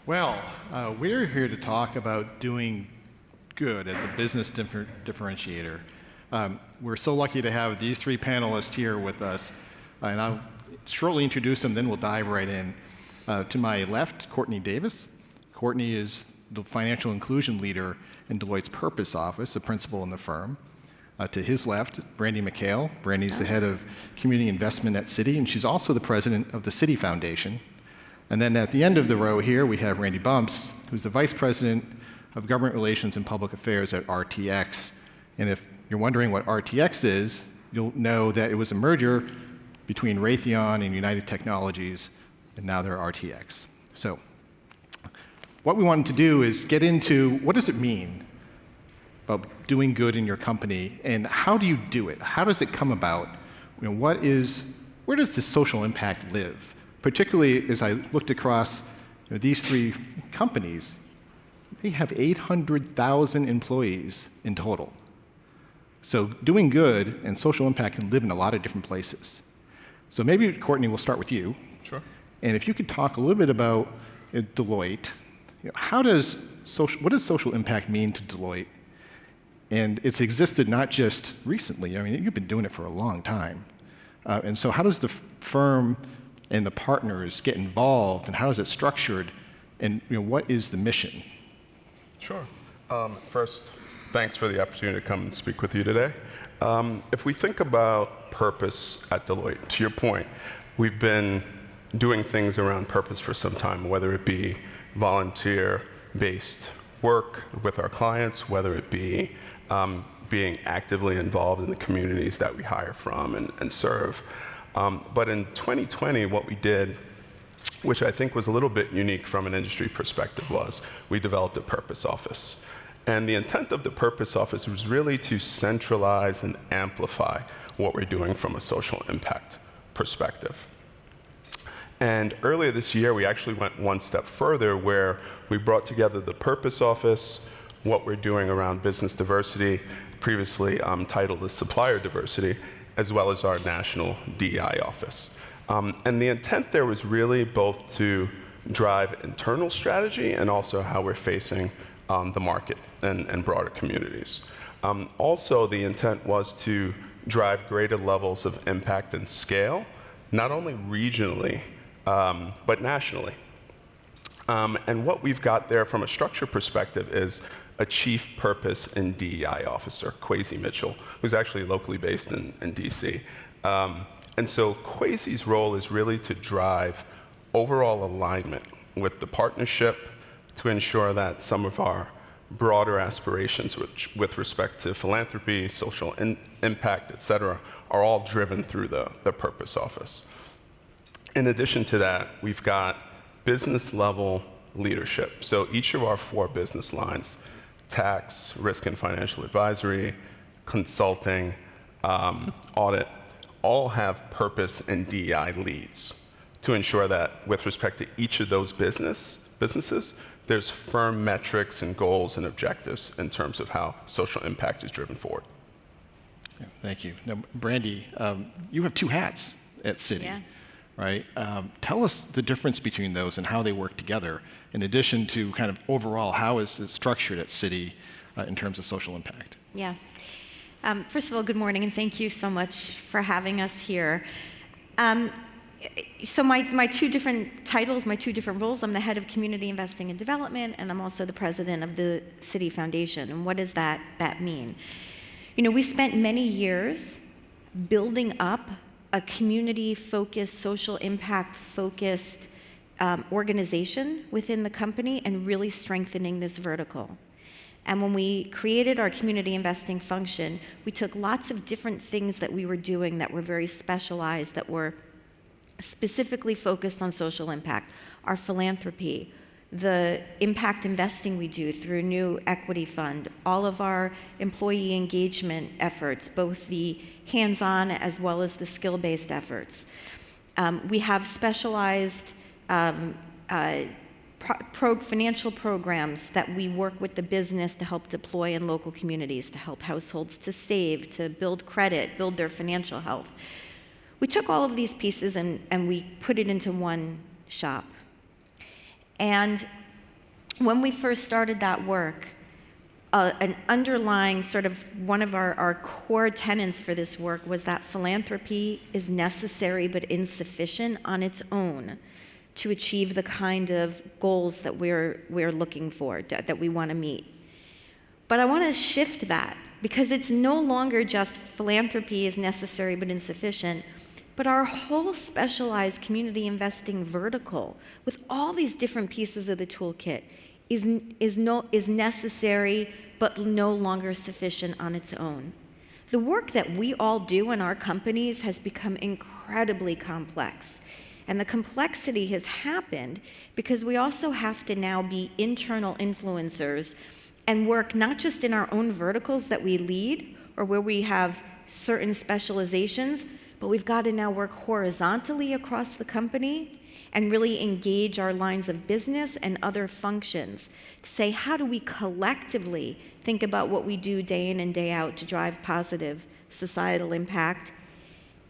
Well, we're here to talk about doing good as a business differentiator. We're so lucky to have these three panelists here with us, and I'll shortly introduce them, then we'll dive right in. To my left, Courtney Davis. Courtney is the financial inclusion leader in Deloitte's Purpose Office, a principal in the firm. To his left, Brandy McHale. Brandy's the head of community investment at Citi, and she's also the president of the Citi Foundation. And then at the end of the row here, we have Randy Bumps, who's the vice president of government relations and public affairs at RTX. And if you're wondering what RTX is, you'll know that it was a merger between Raytheon and United Technologies, and now they're RTX. So what we wanted to do is get into what does it mean about doing good in your company, and how do you do it? How does it come about? You know, where does the social impact live? Particularly as I looked across these three companies, they have 800,000 employees in total. So doing good and social impact can live in a lot of different places. So maybe, Courtney, we'll start with you. Sure. And if you could talk a little bit about Deloitte, what does social impact mean to Deloitte? And it's existed not just recently. I mean, you've been doing it for a long time. And so how does the firm and the partners get involved, and how is it structured, and what is the mission? Sure. First, thanks for the opportunity to come and speak with you today. If we think about purpose at Deloitte, to your point, we've been doing things around purpose for some time, whether it be volunteer-based work with our clients, whether it be being actively involved in the communities that we hire from and serve. But in 2020, what we did, which I think was a little bit unique from an industry perspective, was we developed a purpose office. And the intent of the purpose office was really to centralize and amplify what we're doing from a social impact perspective. And earlier this year, we actually went one step further, where we brought together the purpose office, what we're doing around business diversity, previously titled as supplier diversity, as well as our national DEI office. And the intent there was really both to drive internal strategy and also how we're facing the market and broader communities. Also, the intent was to drive greater levels of impact and scale, not only regionally, but nationally. And what we've got there from a structure perspective is a chief purpose and DEI officer, Kwesi Mitchell, who's actually locally based in DC. And so Kwesi's role is really to drive overall alignment with the partnership to ensure that some of our broader aspirations with respect to philanthropy, social impact, et cetera, are all driven through the purpose office. In addition to that, we've got business level leadership. So each of our 4 business lines, tax, risk and financial advisory, consulting, audit, all have purpose and DEI leads to ensure that with respect to each of those businesses, there's firm metrics and goals and objectives in terms of how social impact is driven forward. Yeah, thank you. Now, Brandy, you have 2 hats at Citi. Yeah. Right? Tell us the difference between those and how they work together, in addition to kind of overall, how is it structured at Citi in terms of social impact? Yeah. First of all, good morning, and thank you so much for having us here. So my 2 different titles, my 2 different roles, I'm the head of community investing and development, and I'm also the president of the Citi Foundation. And what does that mean? We spent many years building up a community-focused, social impact-focused organization within the company and really strengthening this vertical. And when we created our community investing function, we took lots of different things that we were doing that were very specialized, that were specifically focused on social impact. Our philanthropy, the impact investing we do through a new equity fund, all of our employee engagement efforts, both the hands-on as well as the skill-based efforts. We have specialized financial programs that we work with the business to help deploy in local communities, to help households to save, to build credit, build their financial health. We took all of these pieces and we put it into one shop. And when we first started that work, an underlying sort of one of our core tenets for this work was that philanthropy is necessary but insufficient on its own to achieve the kind of goals that we're looking for, that we want to meet. But I want to shift that, because it's no longer just philanthropy is necessary but insufficient, but our whole specialized community investing vertical, with all these different pieces of the toolkit, is necessary but no longer sufficient on its own. The work that we all do in our companies has become incredibly complex. And the complexity has happened because we also have to now be internal influencers and work not just in our own verticals that we lead or where we have certain specializations, but we've got to now work horizontally across the company and really engage our lines of business and other functions to say, how do we collectively think about what we do day in and day out to drive positive societal impact?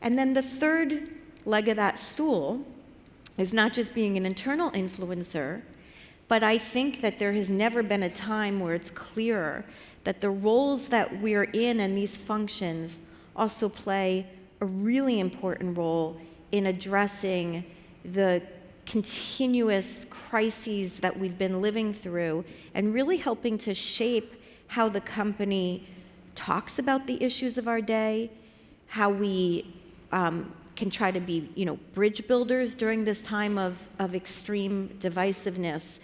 And then the third leg of that stool is not just being an internal influencer, but I think that there has never been a time where it's clearer that the roles that we're in and these functions also play a really important role in addressing the continuous crises that we've been living through and really helping to shape how the company talks about the issues of our day, how we can try to be, bridge builders during this time of extreme divisiveness.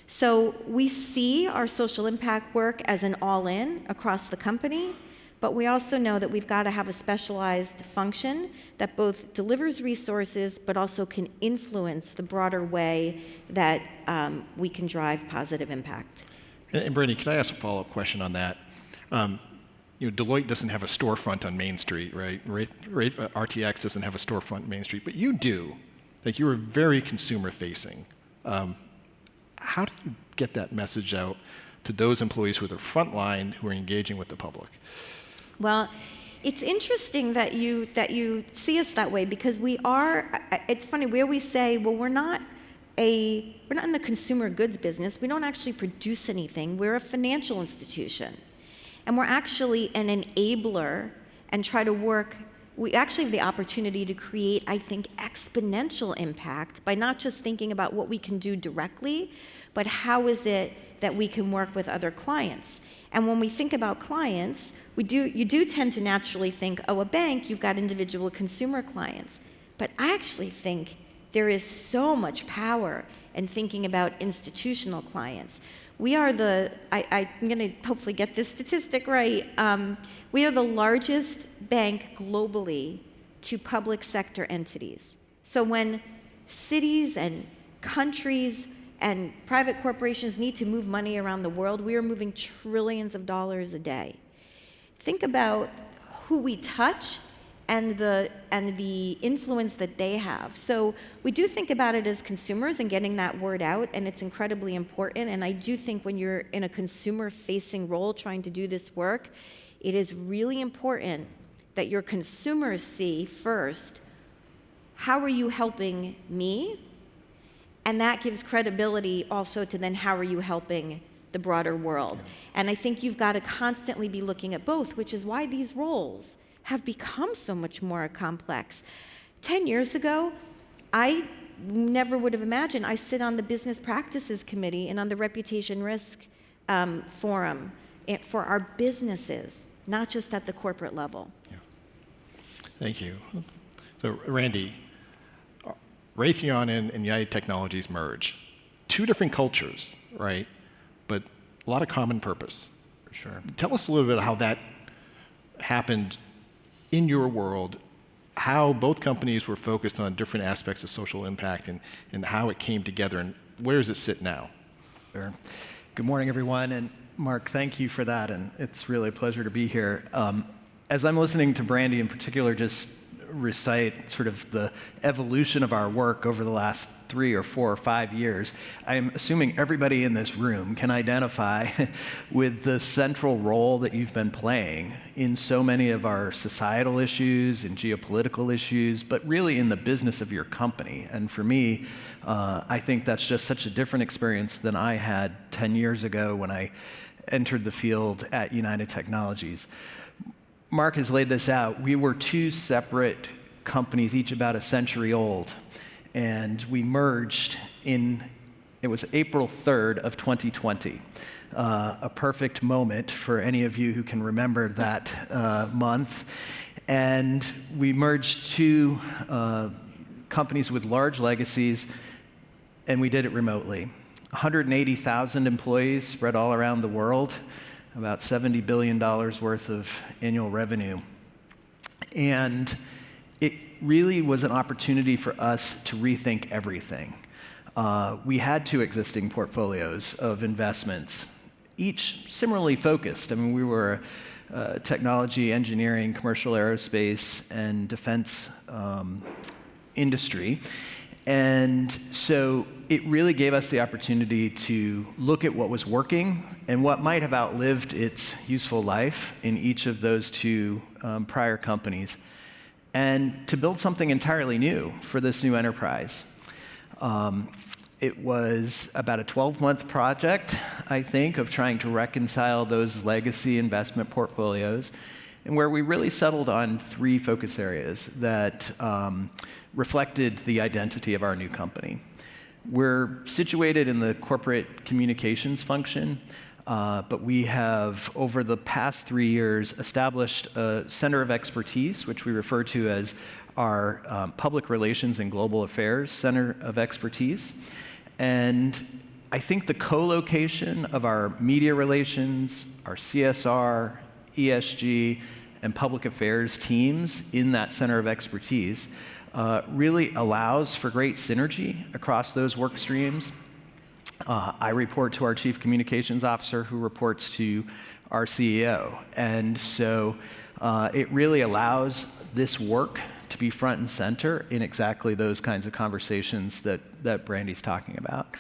So we see our social impact work as an all-in across the company, but we also know that we've got to have a specialized function that both delivers resources but also can influence the broader way that we can drive positive impact. And Brandy, could I ask a follow-up question on that? Deloitte doesn't have a storefront on Main Street, right? RTX doesn't have a storefront on Main Street, but you do. Like, you are very consumer-facing. How do you get that message out to those employees who are the front line, who are engaging with the public? Well, it's interesting that you see us that way, because we are. It's funny, where we say, well, we're not in the consumer goods business. We don't actually produce anything. We're a financial institution. And we're actually an enabler and try to work. We actually have the opportunity to create, I think, exponential impact by not just thinking about what we can do directly, but how is it that we can work with other clients. And when we think about clients, you do tend to naturally think, oh, a bank, you've got individual consumer clients. But I actually think there is so much power in thinking about institutional clients. We are I'm going to hopefully get this statistic right. We are the largest bank globally to public sector entities. So when cities and countries and private corporations need to move money around the world, we are moving trillions of dollars a day. Think about who we touch and the influence that they have. So we do think about it as consumers and getting that word out, and it's incredibly important. And I do think when you're in a consumer-facing role trying to do this work, it is really important that your consumers see first, how are you helping me? And that gives credibility also to then how are you helping the broader world. And I think you've got to constantly be looking at both, which is why these roles have become so much more complex. 10 years ago, I never would have imagined. I sit on the Business Practices Committee and on the Reputation Risk Forum for our businesses, not just at the corporate level. Yeah. Thank you. So, Randy, Raytheon and United Technologies merge. Two different cultures, right? But a lot of common purpose. For sure. Tell us a little bit how that happened in your world, how both companies were focused on different aspects of social impact and how it came together, and where does it sit now? Sure. Good morning, everyone. And Mark, thank you for that. And it's really a pleasure to be here. As I'm listening to Brandy in particular just recite sort of the evolution of our work over the last 3 or 4 or 5 years, I'm assuming everybody in this room can identify with the central role that you've been playing in so many of our societal issues and geopolitical issues, but really in the business of your company. And for me, I think that's just such a different experience than I had 10 years ago when I entered the field at United Technologies. Mark has laid this out. We were 2 separate companies, each about a century old, and we merged it was April 3rd of 2020, a perfect moment for any of you who can remember that month. And we merged 2 companies with large legacies, and we did it remotely. 180,000 employees spread all around the world, about $70 billion worth of annual revenue. And it really was an opportunity for us to rethink everything. We had 2 existing portfolios of investments, each similarly focused. I mean, we were technology, engineering, commercial aerospace, and defense industry. And so it really gave us the opportunity to look at what was working and what might have outlived its useful life in each of those 2 prior companies, and to build something entirely new for this new enterprise. It was about a 12-month project, I think, of trying to reconcile those legacy investment portfolios, and where we really settled on 3 focus areas that reflected the identity of our new company. We're situated in the corporate communications function, but we have, over the past 3 years, established a center of expertise, which we refer to as our Public Relations and Global Affairs Center of Expertise. And I think the co-location of our media relations, our CSR, ESG, and public affairs teams in that center of expertise really allows for great synergy across those work streams. I report to our Chief Communications Officer, who reports to our CEO. And so it really allows this work to be front and center in exactly those kinds of conversations that Brandy's talking about.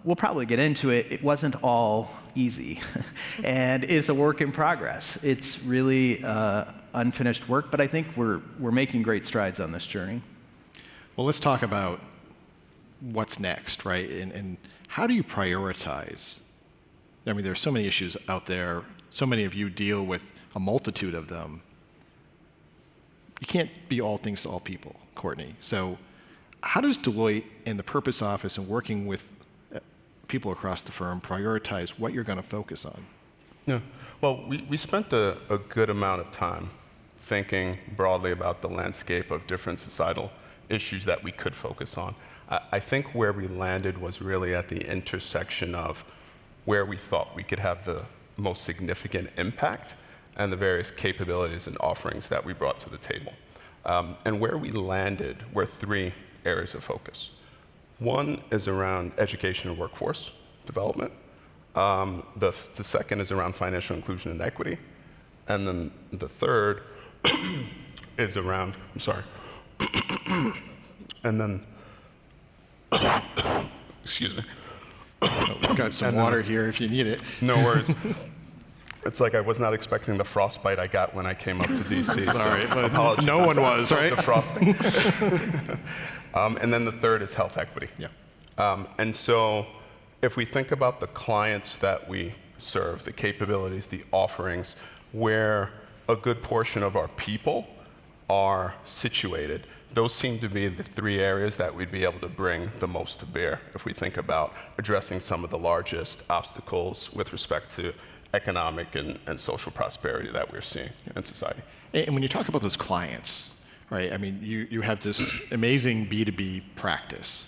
We'll probably get into it. It wasn't all easy, and it's a work in progress. It's really unfinished work, but I think we're making great strides on this journey. Well, let's talk about what's next, right? And how do you prioritize? I mean, there's so many issues out there. So many of you deal with a multitude of them. You can't be all things to all people, Courtney. So how does Deloitte and the Purpose Office and working with people across the firm prioritize what you're going to focus on? Yeah. Well, we spent a good amount of time thinking broadly about the landscape of different societal issues that we could focus on. I think where we landed was really at the intersection of where we thought we could have the most significant impact and the various capabilities and offerings that we brought to the table. And where we landed were 3 areas of focus. One is around education and workforce development. The second is around financial inclusion and equity. And then the third is around, and then, excuse me. We've got some water here if you need it. No worries. It's like I was not expecting the frostbite I got when I came up to DC. Sorry, so but apologies. no one was, right? The frosting. And then the third is health equity. Yeah. And so if we think about the clients that we serve, the capabilities, the offerings, where a good portion of our people are situated, those seem to be the 3 areas that we'd be able to bring the most to bear if we think about addressing some of the largest obstacles with respect to economic and social prosperity that we're seeing in society. And when you talk about those clients, right, I mean, you have this amazing B2B practice.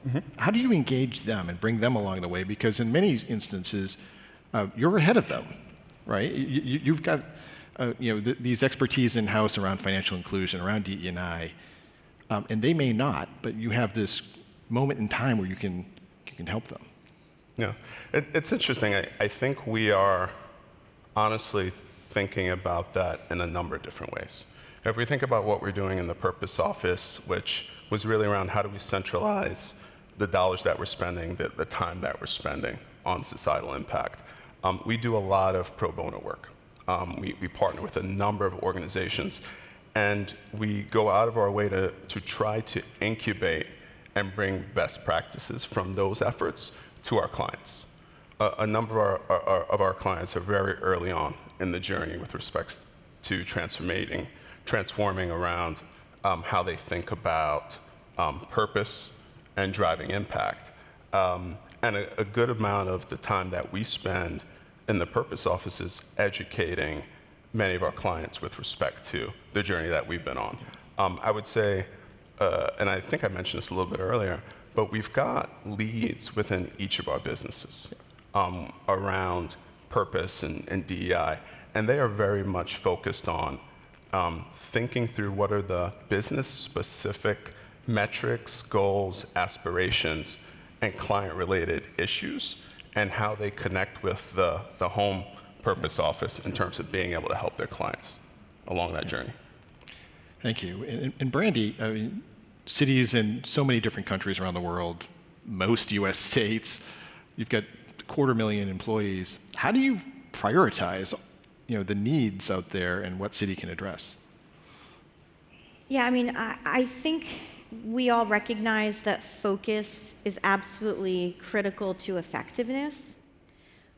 Mm-hmm. How do you engage them and bring them along the way? Because in many instances, you're ahead of them, right? You've got these expertise in-house around financial inclusion, around DE&I, and they may not, but you have this moment in time where you can help them. Yeah, it's interesting. I think we are honestly thinking about that in a number of different ways. If we think about what we're doing in the Purpose Office, which was really around how do we centralize the dollars that we're spending, the time that we're spending on societal impact, we do a lot of pro bono work. We partner with a number of organizations, and we go out of our way to try to incubate and bring best practices from those efforts to our clients. A number of our clients are very early on in the journey with respect to transforming around how they think about purpose and driving impact. And a good amount of the time that we spend in the Purpose Office is educating many of our clients with respect to the journey that we've been on. I would say, and I think I mentioned this a little bit earlier, but we've got leads within each of our businesses around purpose and DEI, and they are very much focused on thinking through what are the business-specific metrics, goals, aspirations, and client-related issues, and how they connect with the home Purpose Office in terms of being able to help their clients along that journey. Thank you. And Brandy, I mean, cities in so many different countries around the world, most U.S. states, you've got 250,000 employees. How do you prioritize, the needs out there and what city can address? Yeah, I mean, I think we all recognize that focus is absolutely critical to effectiveness,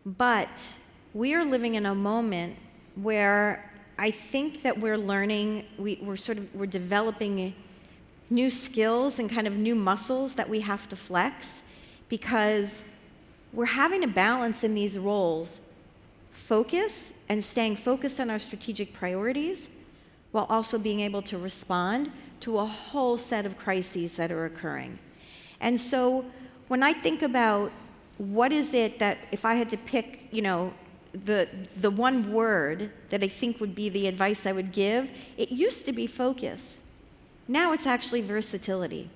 but we are living in a moment where I think that we're learning, we're developing new skills and kind of new muscles that we have to flex, because we're having to balance in these roles focus and staying focused on our strategic priorities while also being able to respond to a whole set of crises that are occurring. And so when I think about what is it that, if I had to pick, the one word that I think would be the advice I would give, it used to be focus. Now it's actually versatility.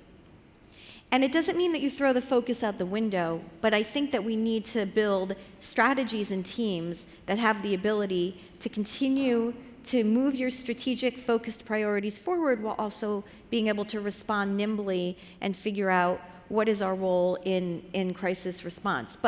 And it doesn't mean that you throw the focus out the window, but I think that we need to build strategies and teams that have the ability to continue to move your strategic focused priorities forward while also being able to respond nimbly and figure out what is our role in crisis response.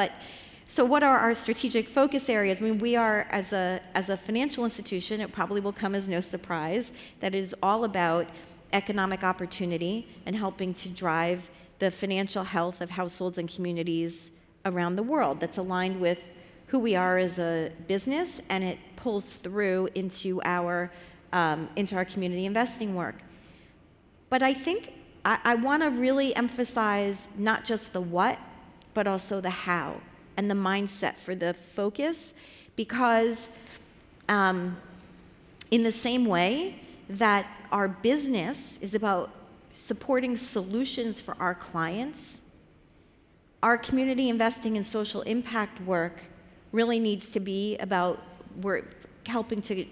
So what are our strategic focus areas? I mean, we are, as a financial institution, it probably will come as no surprise, that is all about economic opportunity and helping to drive the financial health of households and communities around the world. That's aligned with who we are as a business, and it pulls through into our community investing work. But I think I want to really emphasize not just the what, but also the how and the mindset for the focus, because in the same way that our business is about supporting solutions for our clients, our community investing and social impact work really needs to be about, we're helping to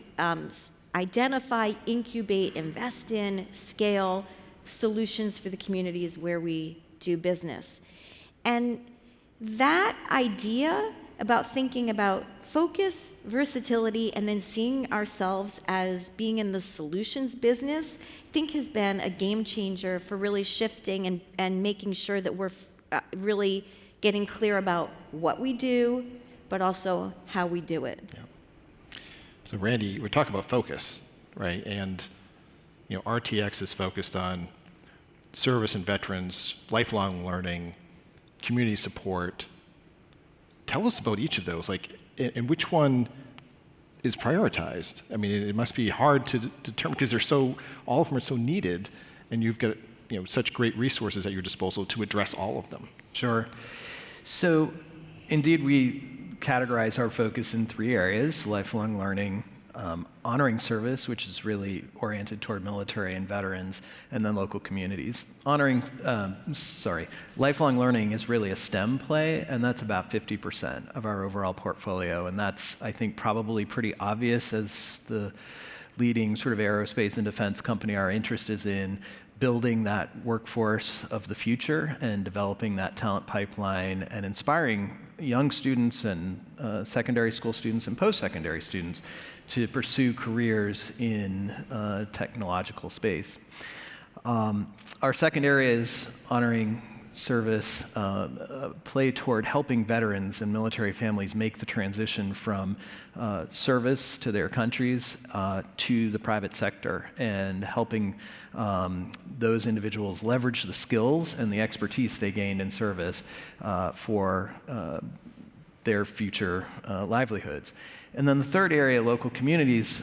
identify, incubate, invest in, scale solutions for the communities where we do business. And that idea about thinking about focus, versatility, and then seeing ourselves as being in the solutions business, I think has been a game changer for really shifting and making sure that we're really getting clear about what we do, but also how we do it. Yeah. So Randy, we're talking about focus, right? And RTX is focused on service and veterans, lifelong learning, community support. Tell us about each of those, and which one is prioritized? I mean, it must be hard to determine because all of them are so needed, and you've got such great resources at your disposal to address all of them. Sure. So indeed, we categorize our focus in 3 areas: lifelong learning, honoring service, which is really oriented toward military and veterans, and then local communities. Lifelong learning is really a STEM play, and that's about 50% of our overall portfolio, and that's, I think, probably pretty obvious as the leading sort of aerospace and defense company. Our interest is in building that workforce of the future and developing that talent pipeline and inspiring young students and secondary school students and post-secondary students to pursue careers in technological space. Our second area is honoring service, play toward helping veterans and military families make the transition from service to their countries to the private sector, and helping those individuals leverage the skills and the expertise they gained in service for their future livelihoods. And then the third area, local communities,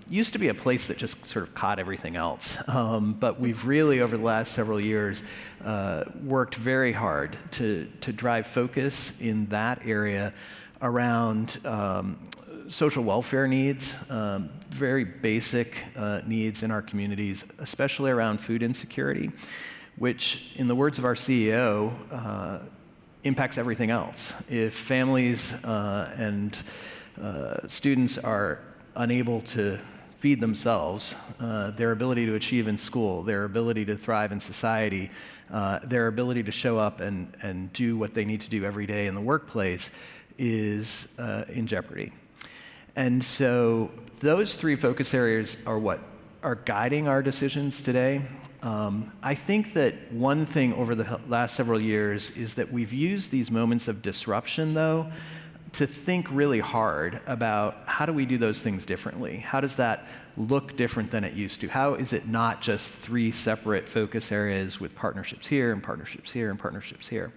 used to be a place that just sort of caught everything else. But we've really, over the last several years, worked very hard to drive focus in that area around social welfare needs, very basic needs in our communities, especially around food insecurity, which, in the words of our CEO, impacts everything else. If families and students are unable to feed themselves, their ability to achieve in school, their ability to thrive in society, their ability to show up and do what they need to do every day in the workplace is in jeopardy. And so those three focus areas are what are guiding our decisions today. I think that one thing over the last several years is that we've used these moments of disruption, though, to think really hard about how do we do those things differently? How does that look different than it used to? How is it not just three separate focus areas with partnerships here and partnerships here and partnerships here?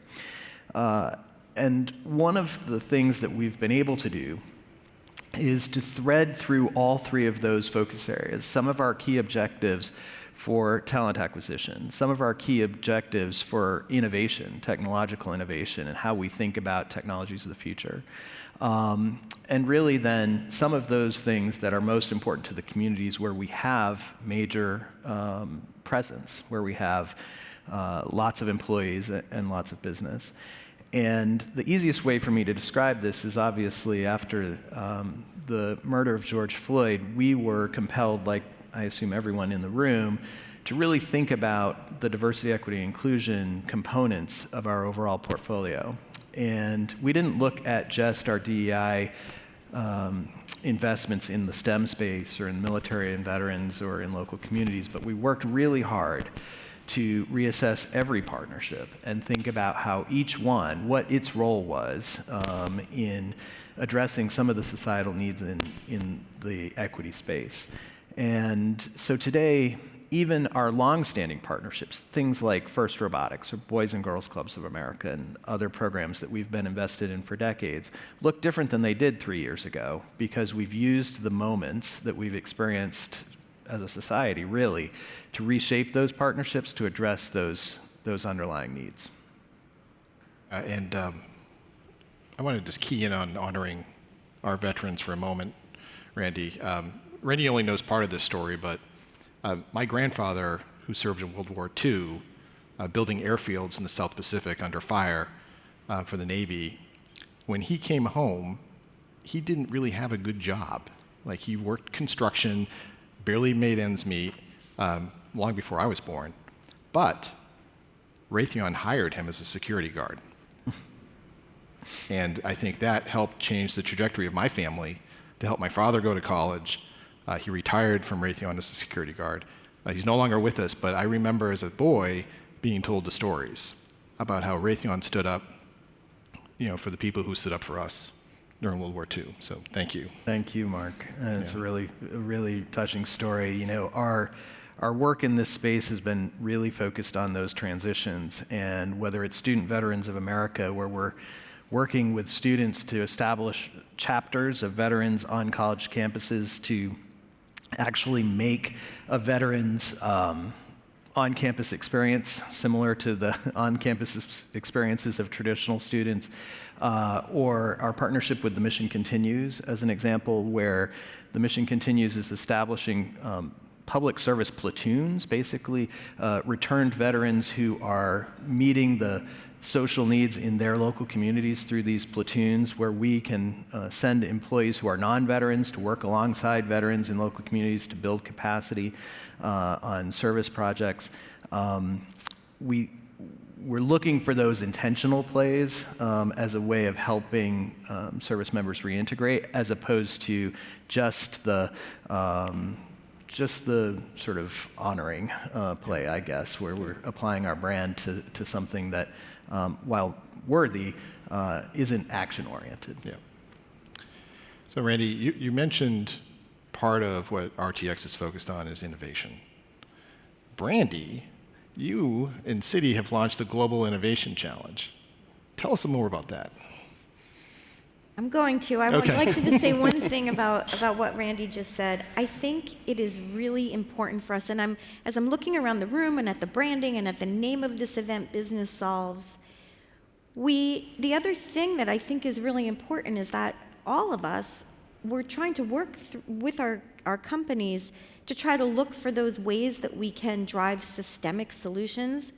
And one of the things that we've been able to do is to thread through all three of those focus areas some of our key objectives for talent acquisition, some of our key objectives for innovation, technological innovation, and how we think about technologies of the future. And really then some of those things that are most important to the communities where we have major presence, where we have lots of employees and lots of business. And the easiest way for me to describe this is obviously after the murder of George Floyd, we were compelled, like I assume everyone in the room, to really think about the diversity, equity, and inclusion components of our overall portfolio. And we didn't look at just our DEI investments in the STEM space or in military and veterans or in local communities, but we worked really hard to reassess every partnership and think about how each one, what its role was in addressing some of the societal needs in the equity space. And so today, even our long-standing partnerships, things like FIRST Robotics or Boys and Girls Clubs of America and other programs that we've been invested in for decades, look different than they did 3 years ago because we've used the moments that we've experienced as a society, really, to reshape those partnerships to address those underlying needs. I want to just key in on honoring our veterans for a moment, Randy. Randy only knows part of this story, but my grandfather, who served in World War II, building airfields in the South Pacific under fire for the Navy, when he came home, he didn't really have a good job. Like, he worked construction, barely made ends meet, long before I was born. But Raytheon hired him as a security guard. And I think that helped change the trajectory of my family to help my father go to college. He retired from Raytheon as a security guard. He's no longer with us, but I remember as a boy being told the stories about how Raytheon stood up, for the people who stood up for us during World War II. So thank you. Thank you, Mark. It's a really touching story. Our work in this space has been really focused on those transitions, and whether it's Student Veterans of America, where we're working with students to establish chapters of veterans on college campuses to actually make a veteran's on-campus experience similar to the on-campus experiences of traditional students, or our partnership with the Mission Continues as an example, where the Mission Continues is establishing public service platoons, basically returned veterans who are meeting the social needs in their local communities through these platoons, where we can send employees who are non-veterans to work alongside veterans in local communities to build capacity on service projects. we're looking for those intentional plays as a way of helping service members reintegrate, as opposed to just the sort of honoring play, I guess, where we're applying our brand to something that, while worthy, isn't action-oriented. Yeah. So Randy, you mentioned part of what RTX is focused on is innovation. Brandy, you and Citi have launched a Global Innovation Challenge. Tell us some more about that. I'm going to. I would like to just say one thing about what Randy just said. I think it is really important for us, and as I'm looking around the room and at the branding and at the name of this event, Business Solves, the other thing that I think is really important is that all of us, we're trying to work with our companies to try to look for those ways that we can drive systemic solutions,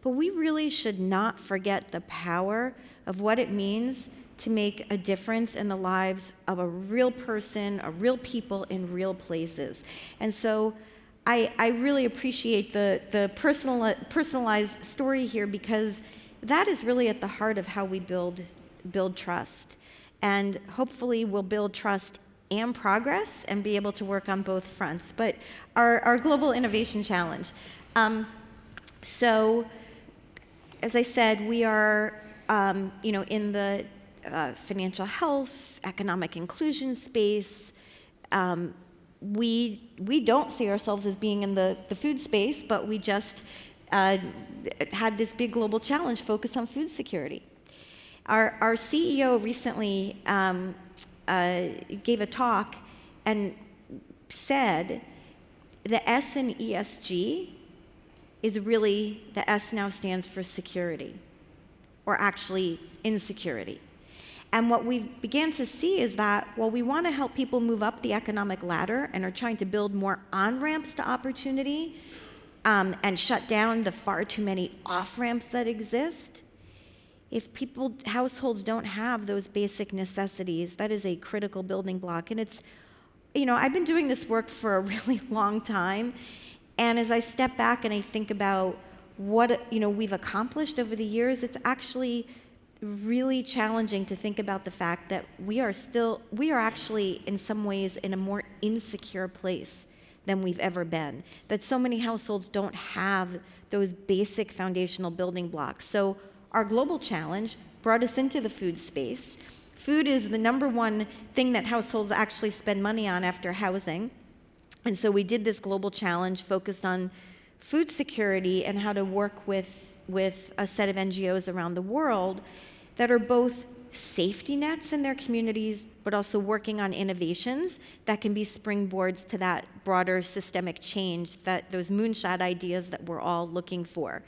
but we really should not forget the power of what it means to make a difference in the lives of a real person, a real people in real places. And so I really appreciate the personalized story here, because that is really at the heart of how we build trust. And hopefully we'll build trust and progress and be able to work on both fronts. But our Global Innovation Challenge. So as I said, we are in the financial health, economic inclusion space. We don't see ourselves as being in the food space, but we just had this big global challenge focused on food security. Our CEO recently gave a talk and said the S in ESG is really, the S now stands for security, or actually insecurity. And what we began to see is that while we want to help people move up the economic ladder and are trying to build more on-ramps to opportunity and shut down the far too many off-ramps that exist, if households don't have those basic necessities, that is a critical building block. And it's, I've been doing this work for a really long time. And as I step back and I think about what, we've accomplished over the years, it's actually really challenging to think about the fact that we are actually in some ways in a more insecure place than we've ever been. That so many households don't have those basic foundational building blocks. So our global challenge brought us into the food space. Food is the number one thing that households actually spend money on after housing. And so we did this global challenge focused on food security and how to work with a set of NGOs around the world that are both safety nets in their communities, but also working on innovations that can be springboards to that broader systemic change, those moonshot ideas that we're all looking for.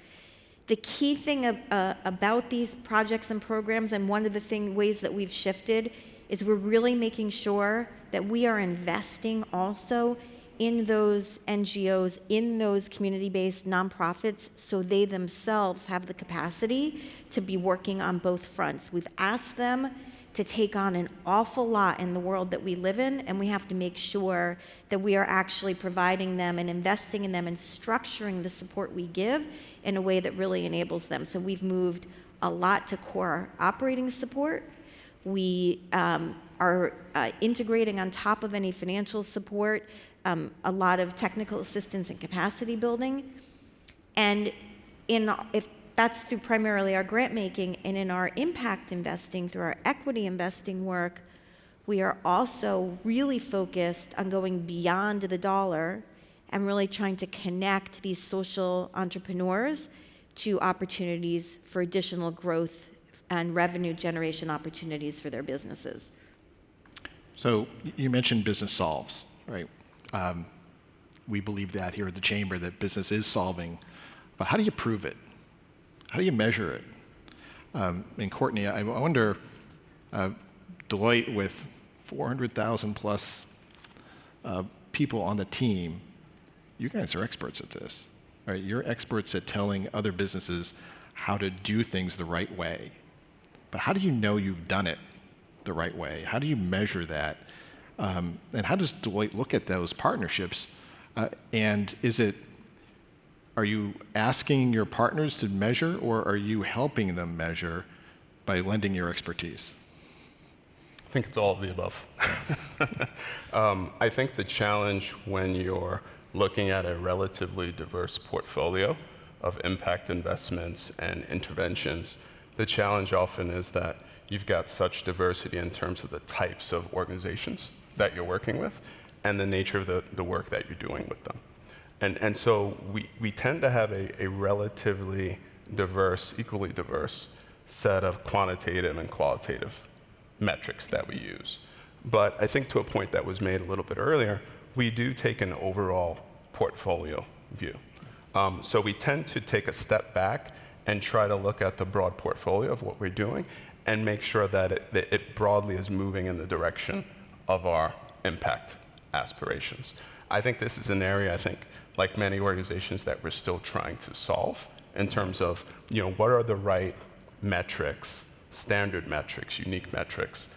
The key thing about these projects and programs, and one of the ways that we've shifted, is we're really making sure that we are investing also in those NGOs, in those community-based nonprofits, so they themselves have the capacity to be working on both fronts. We've asked them to take on an awful lot in the world that we live in, and we have to make sure that we are actually providing them and investing in them and structuring the support we give in a way that really enables them. So we've moved a lot to core operating support. We are integrating on top of any financial support a lot of technical assistance and capacity building. And if that's through primarily our grant making, and in our impact investing, through our equity investing work, we are also really focused on going beyond the dollar and really trying to connect these social entrepreneurs to opportunities for additional growth and revenue generation opportunities for their businesses. So you mentioned Business Solves, right? We believe that here at the Chamber, that business is solving, but how do you prove it? How do you measure it? And Courtney, I wonder, Deloitte with 400,000 plus people on the team, you guys are experts at this, right? You're experts at telling other businesses how to do things the right way. But how do you know you've done it the right way? How do you measure that? And how does Deloitte look at those partnerships? And is it are you asking your partners to measure, or are you helping them measure by lending your expertise? I think it's all of the above. I think the challenge when you're looking at a relatively diverse portfolio of impact investments and interventions, the challenge often is that you've got such diversity in terms of the types of organizations that you're working with and the nature of the work that you're doing with them. And so we tend to have a relatively diverse, equally diverse set of quantitative and qualitative metrics that we use. But I think to a point that was made a little bit earlier, we do take an overall portfolio view. So we tend to take a step back and try to look at the broad portfolio of what we're doing and make sure that it broadly is moving in the direction of our impact aspirations. I think this is an area, like many organizations, that we're still trying to solve in terms of, what are the right metrics, standard metrics, unique metrics,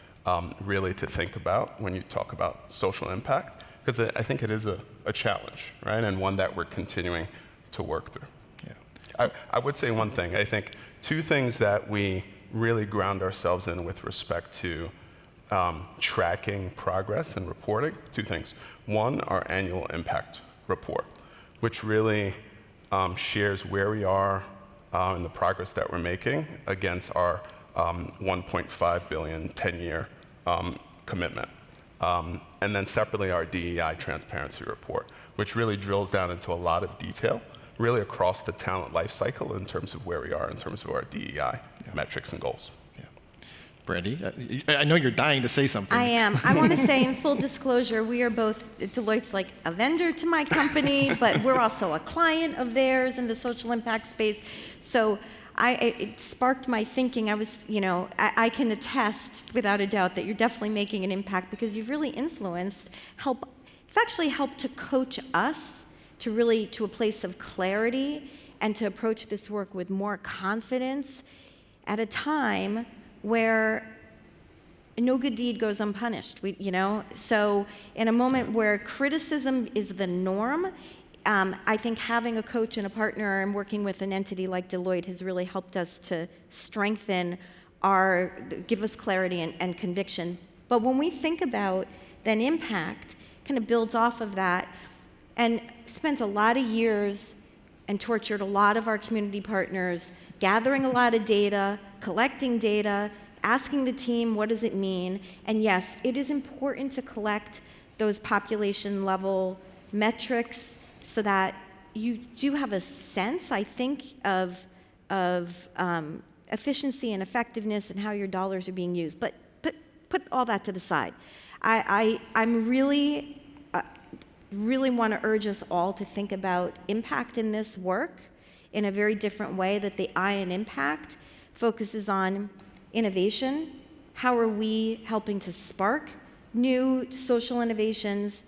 really to think about when you talk about social impact, because I think it is a challenge, right? And one that we're continuing to work through. Yeah. I would say one thing. I think two things that we really ground ourselves in with respect to tracking progress and reporting, two things. One, our annual impact report, which really shares where we are and the progress that we're making against our 1.5 billion 10-year commitment. And then separately, our DEI transparency report, which really drills down into a lot of detail, really across the talent life cycle in terms of where we are in terms of our DEI metrics and goals. Brandy, I know you're dying to say something. I am. I want to say, in full disclosure, we are both, Deloitte's like a vendor to my company, but we're also a client of theirs in the social impact space. So it sparked my thinking. I can attest without a doubt that you're definitely making an impact, because you've really influenced, you've actually helped to coach us to a place of clarity and to approach this work with more confidence at a time where no good deed goes unpunished. So in a moment where criticism is the norm, I think having a coach and a partner and working with an entity like Deloitte has really helped us to strengthen give us clarity and conviction. But when we think about then impact, kind of builds off of that, and spent a lot of years and tortured a lot of our community partners, gathering a lot of data, collecting data, asking the team, what does it mean? And yes, it is important to collect those population level metrics so that you do have a sense, I think, of efficiency and effectiveness and how your dollars are being used. But put all that to the side. I'm really want to urge us all to think about impact in this work in a very different way, that the I in impact focuses on innovation. How are we helping to spark new social innovations?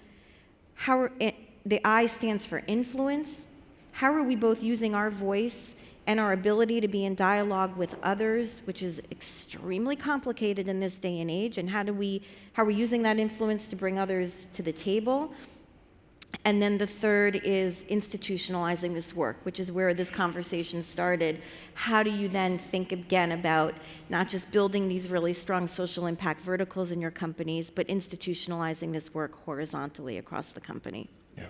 The I stands for influence. How are we both using our voice and our ability to be in dialogue with others, which is extremely complicated in this day and age, and how are we using that influence to bring others to the table? And then the third is institutionalizing this work, which is where this conversation started. How do you then think again about not just building these really strong social impact verticals in your companies, but institutionalizing this work horizontally across the company? Yeah.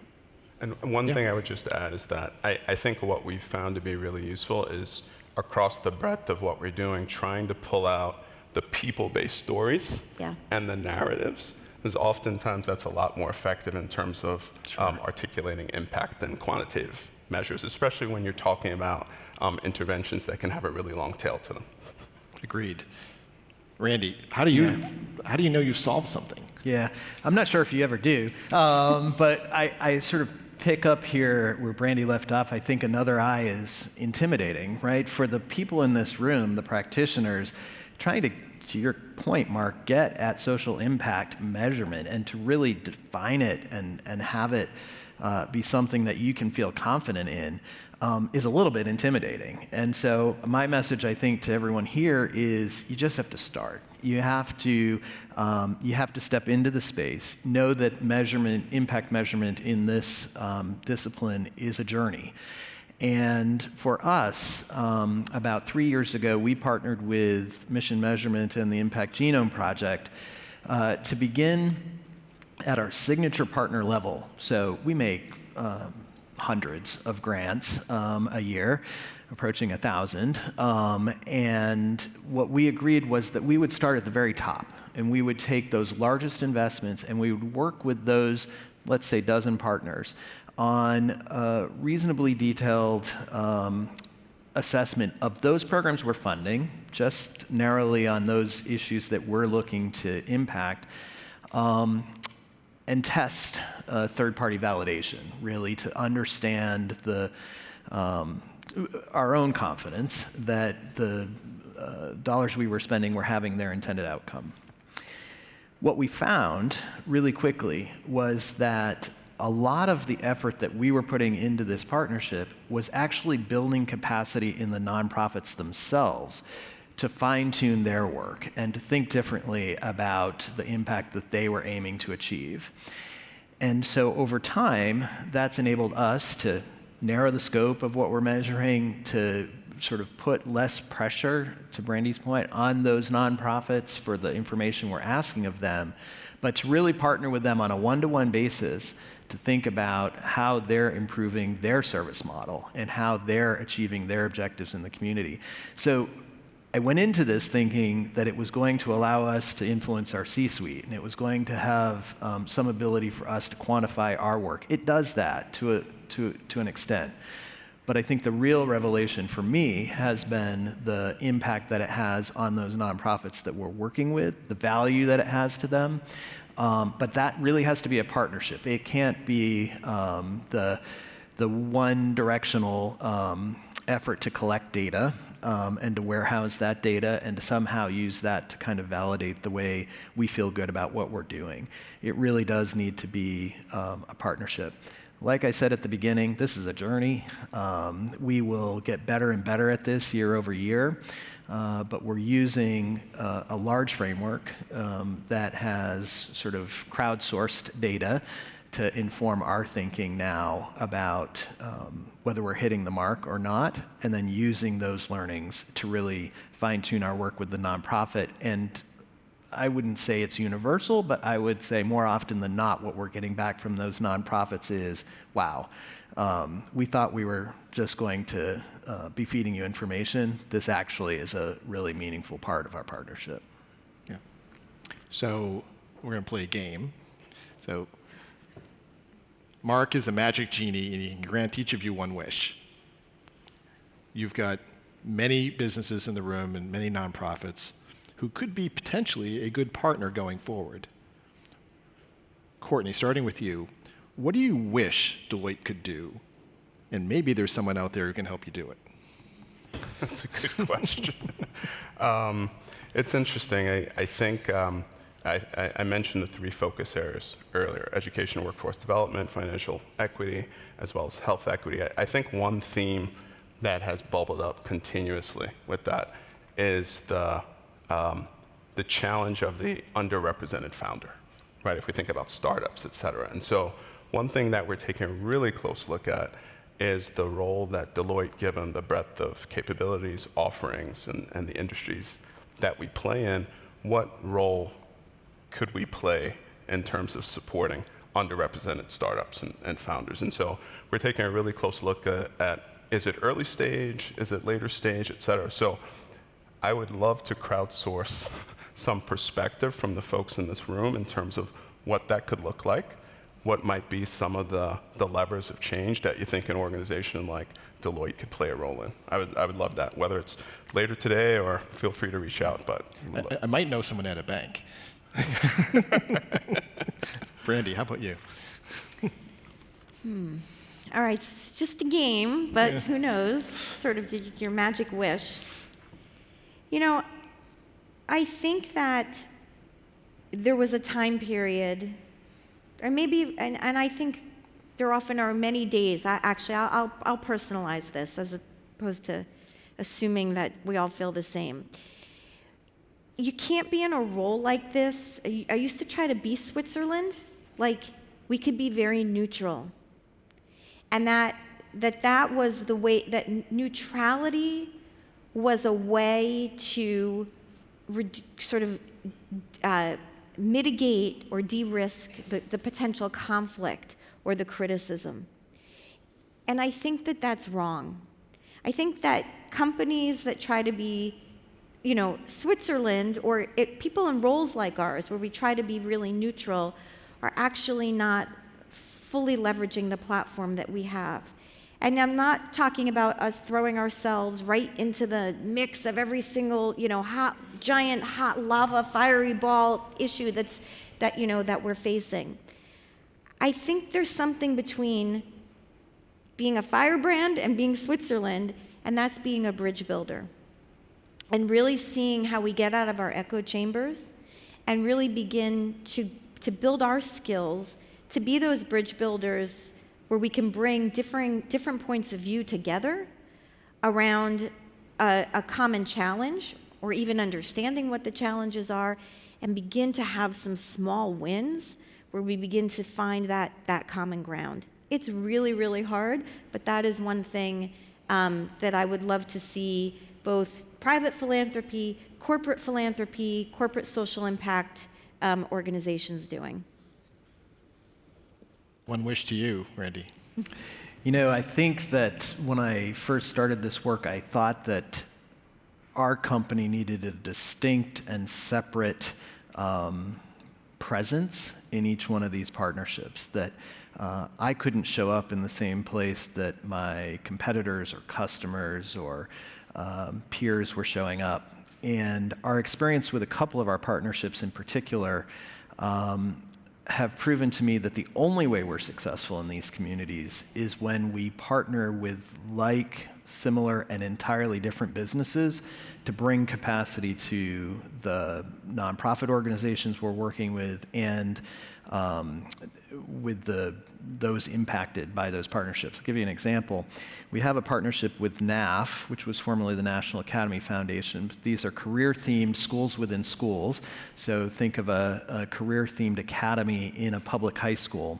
And one thing I would just add is that I think what we've found to be really useful is across the breadth of what we're doing, trying to pull out the people-based stories and the narratives. Because oftentimes that's a lot more effective in terms of articulating impact than quantitative measures, especially when you're talking about interventions that can have a really long tail to them. Agreed. Randy, how do you know you've solved something? Yeah, I'm not sure if you ever do, but I sort of pick up here where Brandy left off. I think another I is intimidating, right? For the people in this room, the practitioners, trying to your point, Mark, get at social impact measurement and to really define it and have it be something that you can feel confident in is a little bit intimidating. And so my message, I think, to everyone here is you just have to start. You have to step into the space, know that impact measurement in this discipline is a journey. And for us, about 3 years ago, we partnered with Mission Measurement and the Impact Genome Project to begin at our signature partner level. So we make hundreds of grants a year, approaching 1,000. And what we agreed was that we would start at the very top, and we would take those largest investments, and we would work with those, let's say, dozen partners on a reasonably detailed assessment of those programs we're funding, just narrowly on those issues that we're looking to impact, and test third-party validation, really, to understand our own confidence that the dollars we were spending were having their intended outcome. What we found really quickly was that a lot of the effort that we were putting into this partnership was actually building capacity in the nonprofits themselves to fine-tune their work and to think differently about the impact that they were aiming to achieve. And so over time, that's enabled us to narrow the scope of what we're measuring, to sort of put less pressure, to Brandy's point, on those nonprofits for the information we're asking of them, but to really partner with them on a one-to-one basis to think about how they're improving their service model and how they're achieving their objectives in the community. So I went into this thinking that it was going to allow us to influence our C-suite, and it was going to have some ability for us to quantify our work. It does that to an extent. But I think the real revelation for me has been the impact that it has on those nonprofits that we're working with, the value that it has to them. But that really has to be a partnership. It can't be the one-directional effort to collect data and to warehouse that data and to somehow use that to kind of validate the way we feel good about what we're doing. It really does need to be a partnership. Like I said at the beginning, this is a journey. We will get better and better at this year over year, but we're using a large framework that has sort of crowdsourced data to inform our thinking now about whether we're hitting the mark or not, and then using those learnings to really fine-tune our work with the nonprofit. And I wouldn't say it's universal, but I would say more often than not, what we're getting back from those nonprofits is, wow, we thought we were just going to be feeding you information. This actually is a really meaningful part of our partnership. Yeah. So we're going to play a game. So Mark is a magic genie, and he can grant each of you one wish. You've got many businesses in the room and many nonprofits who could be potentially a good partner going forward. Courtney, starting with you, what do you wish Deloitte could do? And maybe there's someone out there who can help you do it. That's a good question. It's interesting. I think I mentioned the three focus areas earlier: education and workforce development, financial equity, as well as health equity. I think one theme that has bubbled up continuously with that is the challenge of the underrepresented founder, right? If we think about startups, et cetera. And so one thing that we're taking a really close look at is the role that Deloitte, given the breadth of capabilities, offerings, and the industries that we play in, what role could we play in terms of supporting underrepresented startups and founders? And so we're taking a really close look at is it early stage, is it later stage, et cetera. So I would love to crowdsource some perspective from the folks in this room in terms of what that could look like, what might be some of the levers of change that you think an organization like Deloitte could play a role in. I would love that, whether it's later today or feel free to reach out. But I might know someone at a bank. Brandy, how about you? All right, it's just a game, but who knows? Sort of your magic wish. You know, I think that there was a time period, or maybe, and I think there often are many days. I'll personalize this as opposed to assuming that we all feel the same. You can't be in a role like this. I used to try to be Switzerland, like we could be very neutral. And that that was the way, that neutrality was a way to sort of mitigate or de-risk the potential conflict or the criticism. And I think that that's wrong. I think that companies that try to be, Switzerland, or people in roles like ours, where we try to be really neutral, are actually not fully leveraging the platform that we have. And I'm not talking about us throwing ourselves right into the mix of every single, giant hot lava fiery ball issue that we're facing. I think there's something between being a firebrand and being Switzerland, and that's being a bridge builder. And really seeing how we get out of our echo chambers and really begin to build our skills to be those bridge builders where we can bring different points of view together around a common challenge, or even understanding what the challenges are, and begin to have some small wins where we begin to find that common ground. It's really, really hard, but that is one thing that I would love to see both private philanthropy, corporate social impact organizations doing. One wish to you, Randy. I think that when I first started this work, I thought that our company needed a distinct and separate presence in each one of these partnerships, that I couldn't show up in the same place that my competitors or customers or peers were showing up. And our experience with a couple of our partnerships in particular have proven to me that the only way we're successful in these communities is when we partner with similar, and entirely different businesses to bring capacity to the nonprofit organizations we're working with and with those impacted by those partnerships. I'll give you an example. We have a partnership with NAF, which was formerly the National Academy Foundation. These are career-themed schools within schools. So think of a career-themed academy in a public high school.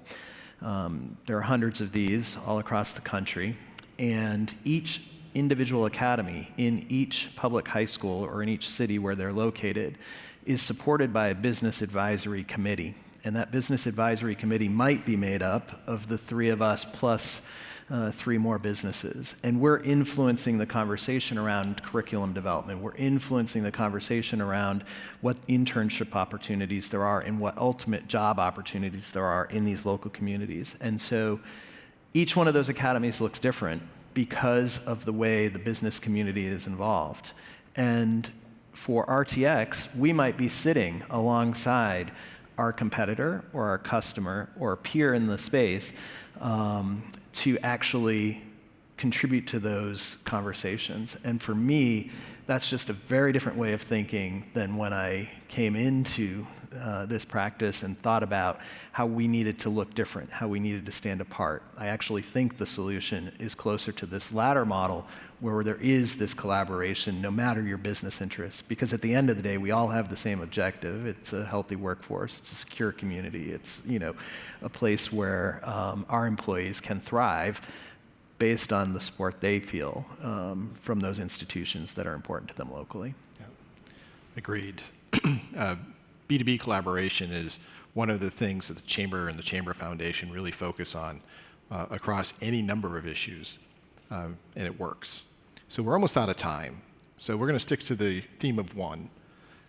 There are hundreds of these all across the country. And each individual academy in each public high school or in each city where they're located is supported by a business advisory committee. And that business advisory committee might be made up of the three of us plus 3 more businesses. And we're influencing the conversation around curriculum development. We're influencing the conversation around what internship opportunities there are and what ultimate job opportunities there are in these local communities. And so each one of those academies looks different because of the way the business community is involved. And for RTX, we might be sitting alongside our competitor or our customer or a peer in the space to actually contribute to those conversations. And for me, that's just a very different way of thinking than when I came into this practice and thought about how we needed to look different, how we needed to stand apart. I actually think the solution is closer to this latter model where there is this collaboration no matter your business interests, because at the end of the day, we all have the same objective. It's a healthy workforce, it's a secure community, it's a place where our employees can thrive based on the support they feel from those institutions that are important to them locally. Yeah. Agreed. B2B collaboration is one of the things that the Chamber and the Chamber Foundation really focus on across any number of issues, and it works. So we're almost out of time. So we're going to stick to the theme of one.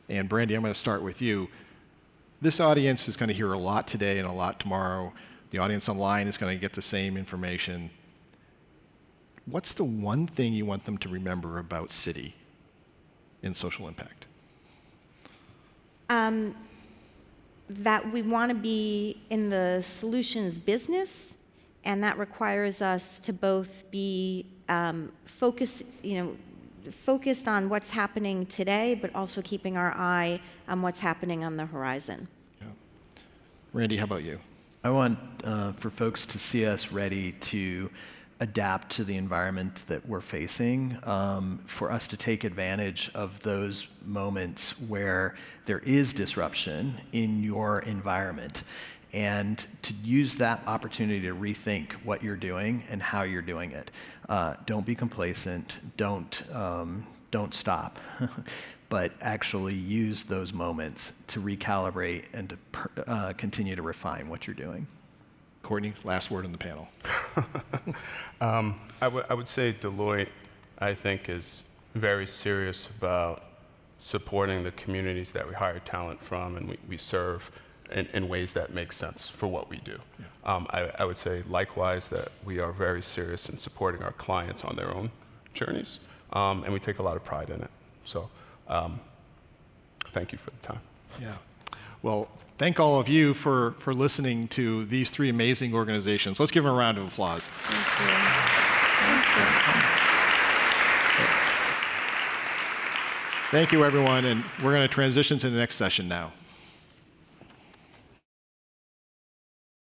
And Brandy, I'm going to start with you. This audience is going to hear a lot today and a lot tomorrow. The audience online is going to get the same information. What's the one thing you want them to remember about Citi in social impact? That we want to be in the solutions business, and that requires us to both be focused on what's happening today, but also keeping our eye on what's happening on the horizon. Yeah. Randy, how about you? I want for folks to see us ready to adapt to the environment that we're facing, for us to take advantage of those moments where there is disruption in your environment. and to use that opportunity to rethink what you're doing and how you're doing it. Don't be complacent. Don't stop, but actually use those moments to recalibrate and to continue to refine what you're doing. Courtney, last word on the panel. I would say Deloitte, I think, is very serious about supporting the communities that we hire talent from and we serve in ways that make sense for what we do. Yeah. I would say likewise that we are very serious in supporting our clients on their own journeys, and we take a lot of pride in it. So thank you for the time. Yeah. Well, thank all of you for listening to these three amazing organizations. Let's give them a round of applause. Thank you. Thank you. Thank you, everyone, and we're going to transition to the next session now.